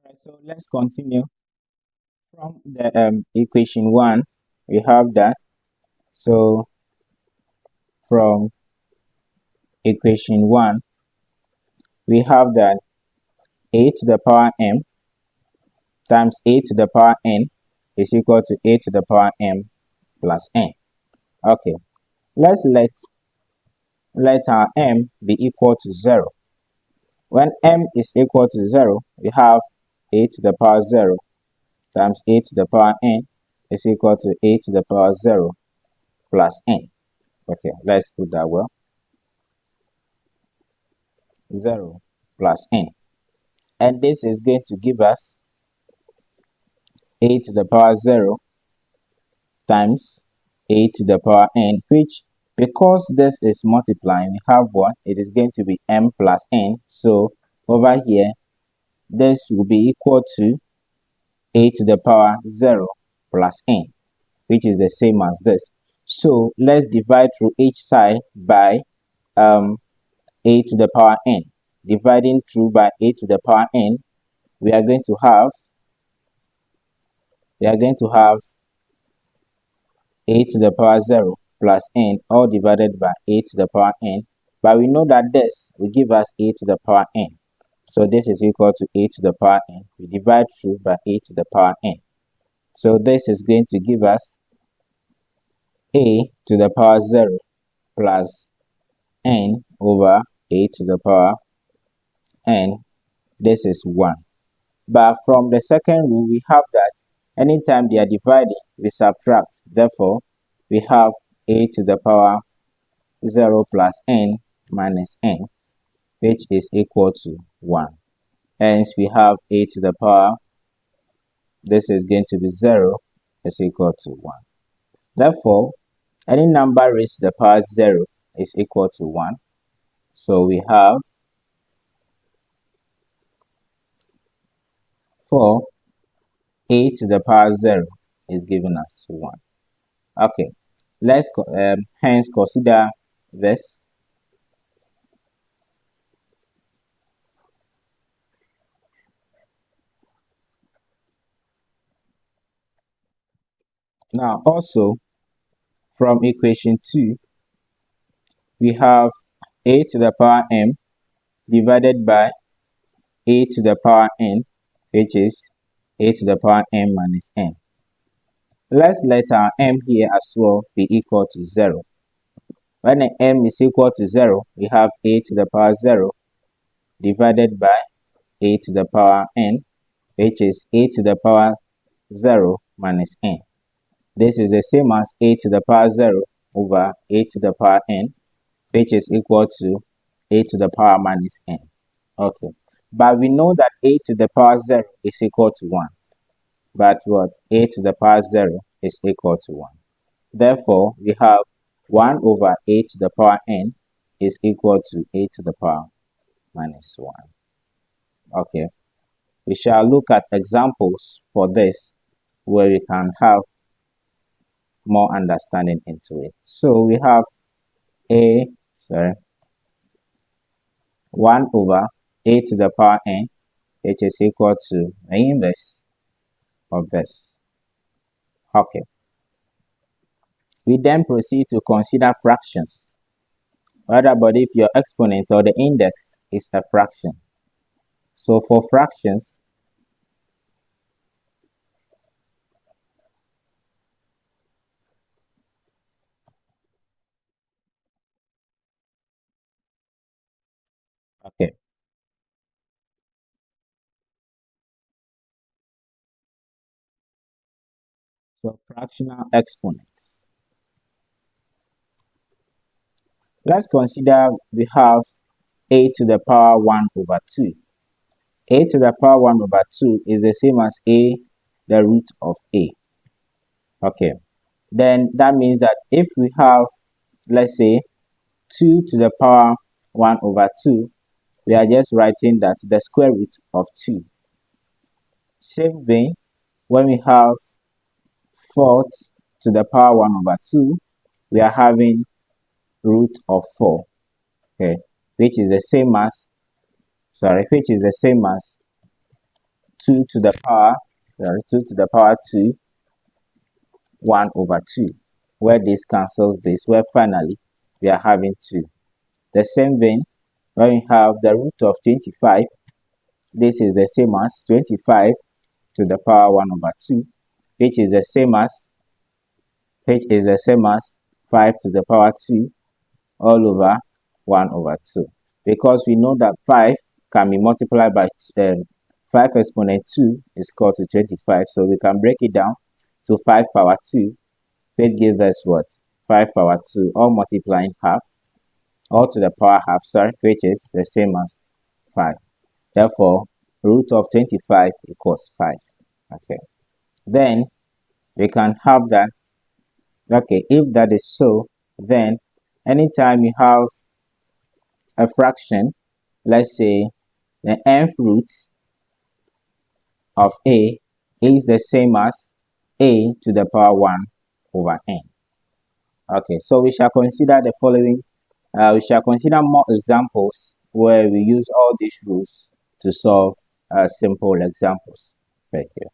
Alright, so let's continue from the equation 1. We have that. So from equation 1, we have that a to the power m times a to the power n is equal to a to the power m plus n. Okay, let's let our m be equal to 0. When m is equal to 0, we have a to the power 0 times a to the power n is equal to a to the power 0 plus n. Okay, let's put that well. 0 plus n. And this is going to give us a to the power 0 times a to the power n, which, because this is multiplying, we have what? It is going to be m plus n. So over here, this will be equal to a to the power 0 plus n, which is the same as this. So let's divide through each side by a to the power n. Dividing through by a to the power n, we are going to have a to the power 0 plus n, all divided by a to the power n. But we know that this will give us a to the power n. So this is equal to a to the power n. We divide through by a to the power n. So this is going to give us a to the power 0 plus n over a to the power n. This is 1. But from the second rule, we have that anytime they are dividing, we subtract. Therefore, we have a to the power 0 plus n minus n, which is equal to 1. Hence, we have a to the power, this is going to be 0, is equal to 1. Therefore, any number raised to the power 0 is equal to 1. So we have 4 a to the power 0 is giving us 1. Okay, let's hence consider this. Now also from equation 2, we have a to the power m divided by a to the power n, which is a to the power m minus n. Let's let our m here as well be equal to 0. When the m is equal to 0, we have a to the power 0 divided by a to the power n, which is a to the power 0 minus n. This is the same as a to the power 0 over a to the power n, which is equal to a to the power minus n. Okay, but we know that a to the power 0 is equal to 1. But what? A to the power 0 is equal to 1. Therefore, we have 1 over a to the power n is equal to a to the power minus 1. Okay, we shall look at examples for this where we can have more understanding into it. So we have 1 over a to the power n, which is equal to the inverse of this. Okay. We then proceed to consider fractions. What about if your exponent or the index is a fraction? So for fractions, okay, so fractional exponents. Let's consider we have a to the power 1 over 2. A to the power 1 over 2 is the same as a, the root of a. Okay, then that means that if we have, let's say, 2 to the power 1 over 2, we are just writing that the square root of 2. Same vein, when we have 4 to the power 1 over 2, we are having root of 4, okay, which is the same as 2 to the power 2 to the power 2 1 over 2, where this cancels this, where finally we are having 2. The same vein, when we have the root of 25, this is the same as 25 to the power 1 over 2, which is the same as 5 to the power 2 all over 1 over 2. Because we know that 5 can be multiplied by 5 exponent 2 is equal to 25, so we can break it down to 5 power 2, which gives us what? 5 power 2, all multiplying half, all to the power half, which is the same as 5. Therefore, root of 25 equals 5. Okay. Then we can have that. Okay, if that is so, then anytime you have a fraction, let's say the nth root of a is the same as a to the power 1 over n. Okay, so we shall consider the following. We shall consider more examples where we use all these rules to solve simple examples. Thank you.